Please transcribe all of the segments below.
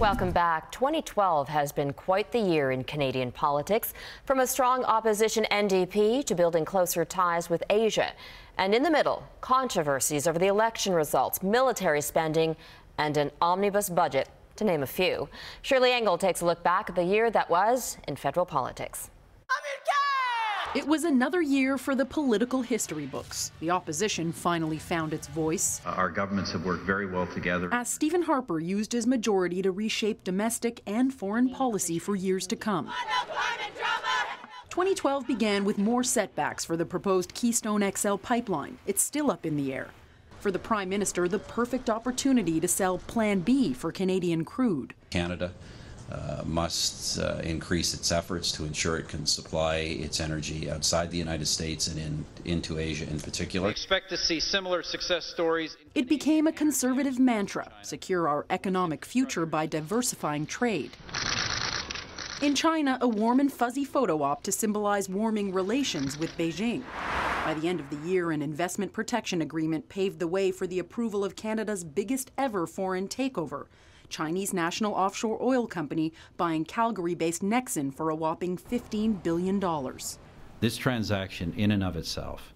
Welcome back. 2012 has been quite the year in Canadian politics, from a strong opposition NDP to building closer ties with Asia. And in the middle, controversies over the election results, military spending, and an omnibus budget, to name a few. Shirley Engel takes a look back at the year that was in federal politics. It was another year for the political history books. The opposition finally found its voice. Our governments have worked very well together. As Stephen Harper used his majority to reshape domestic and foreign policy for years to come. 2012 began with more setbacks for the proposed Keystone XL pipeline. It's still up in the air. For the Prime Minister, the perfect opportunity to sell Plan B for Canadian crude. Canada must increase its efforts to ensure it can supply its energy outside the United States and into Asia in particular. We expect to see similar success stories. It became a conservative mantra: secure our economic future by diversifying trade. In China, a warm and fuzzy photo op to symbolize warming relations with Beijing. By the end of the year, an investment protection agreement paved the way for the approval of Canada's biggest ever foreign takeover. Chinese national offshore oil company buying Calgary-based Nexen for a whopping $15 billion. This transaction in and of itself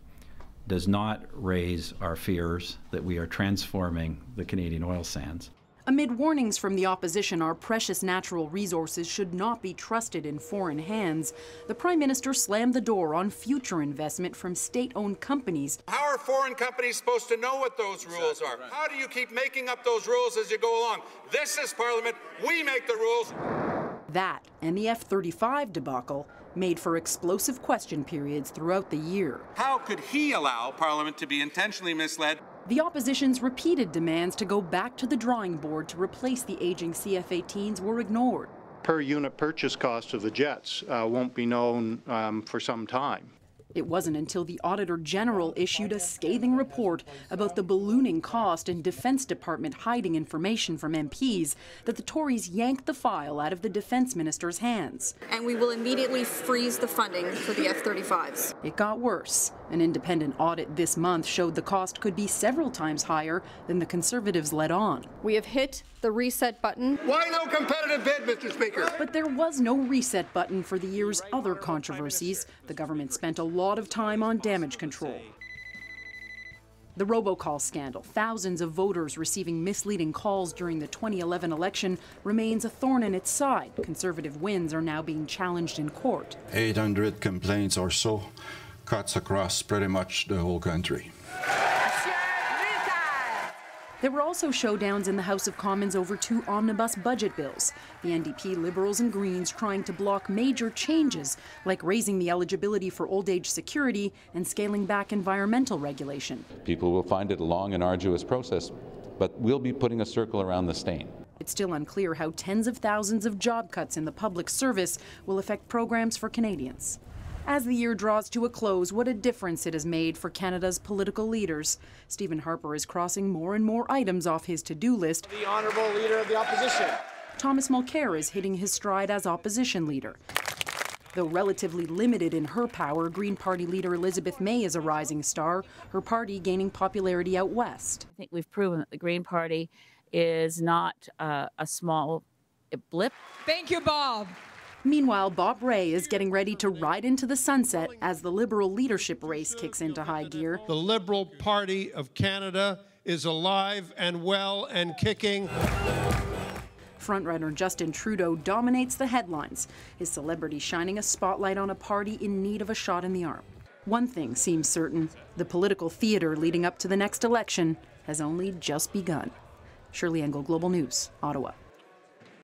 does not raise our fears that we are transforming the Canadian oil sands. Amid warnings from the opposition our precious natural resources should not be trusted in foreign hands, the Prime Minister slammed the door on future investment from state-owned companies. How are foreign companies supposed to know what those rules are? How do you keep making up those rules as you go along? This is Parliament. We make the rules. That and the F-35 debacle made for explosive question periods throughout the year. How could he allow Parliament to be intentionally misled? The opposition's repeated demands to go back to the drawing board to replace the aging CF-18s were ignored. Per unit purchase cost of the jets won't be known for some time. It wasn't until the Auditor General issued a scathing report about the ballooning cost and Defence Department hiding information from MPs that the Tories yanked the file out of the Defence Minister's hands. And we will immediately freeze the funding for the F-35s. It got worse. An independent audit this month showed the cost could be several times higher than the Conservatives let on. We have hit the reset button. Why no competitive bid, Mr. Speaker? But there was no reset button for the year's other controversies. The government spent a lot of time on damage control. The robocall scandal, thousands of voters receiving misleading calls during the 2011 election, remains a thorn in its side. Conservative wins are now being challenged in court. 800 complaints or so, cuts across pretty much the whole country. There were also showdowns in the House of Commons over two omnibus budget bills. The NDP, Liberals and Greens trying to block major changes, like raising the eligibility for old age security and scaling back environmental regulation. People will find it a long and arduous process, but we'll be putting a circle around the stain. It's still unclear how tens of thousands of job cuts in the public service will affect programs for Canadians. As the year draws to a close, what a difference it has made for Canada's political leaders. Stephen Harper is crossing more and more items off his to-do list. The Honourable Leader of the Opposition. Thomas Mulcair is hitting his stride as opposition leader. Though relatively limited in her power, Green Party leader Elizabeth May is a rising star, her party gaining popularity out west. I think we've proven that the Green Party is not a small blip. Thank you, Bob. Meanwhile, Bob Rae is getting ready to ride into the sunset as the Liberal leadership race kicks into high gear. The Liberal Party of Canada is alive and well and kicking. Frontrunner Justin Trudeau dominates the headlines, his celebrity shining a spotlight on a party in need of a shot in the arm. One thing seems certain: the political theater leading up to the next election has only just begun. Shirley Engel, Global News, Ottawa.